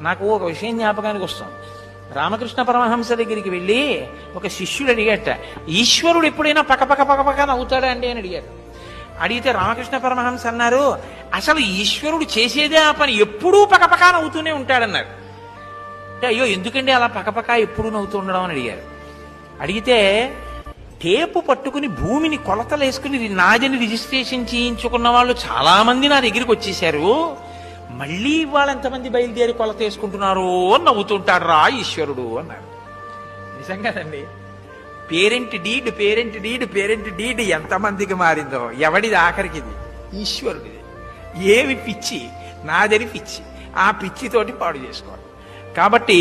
నాకు ఒక విషయం జ్ఞాపకానికి వస్తుంది. రామకృష్ణ పరమహంస దగ్గరికి వెళ్ళి ఒక శిష్యుడు అడిగట, ఈశ్వరుడు ఎప్పుడైనా పకపక పకపక నవ్వుతాడా అండి అని అడిగారు. అడిగితే రామకృష్ణ పరమహంస అన్నారు, అసలు ఈశ్వరుడు చేసేదే ఆ పని, ఎప్పుడూ పకపక నవ్వుతూనే ఉంటాడన్నారు. అంటే అయ్యో ఎందుకండి అలా పకపక ఎప్పుడు నవ్వుతూ ఉండడం అని అడిగారు. అడిగితే టేపు పట్టుకుని భూమిని కొలతలు వేసుకుని నాదని రిజిస్ట్రేషన్ చేయించుకున్న వాళ్ళు చాలా మంది నా దగ్గరికి వచ్చేసారు, మళ్ళీ ఇవాళ ఎంతమంది బయలుదేరి కొలత వేసుకుంటున్నారు అని నవ్వుతుంటాడు రా ఈశ్వరుడు అన్నారు. నిజంగానండి, పేరెంట్ డీడ్ ఎంతమందికి మారిందో, ఎవడిది ఆఖరికి? ఇది ఈశ్వరుడిది. ఏమి పిచ్చి, నాదని పిచ్చి, ఆ పిచ్చితోటి పాడు చేసుకోవాలి. కాబట్టి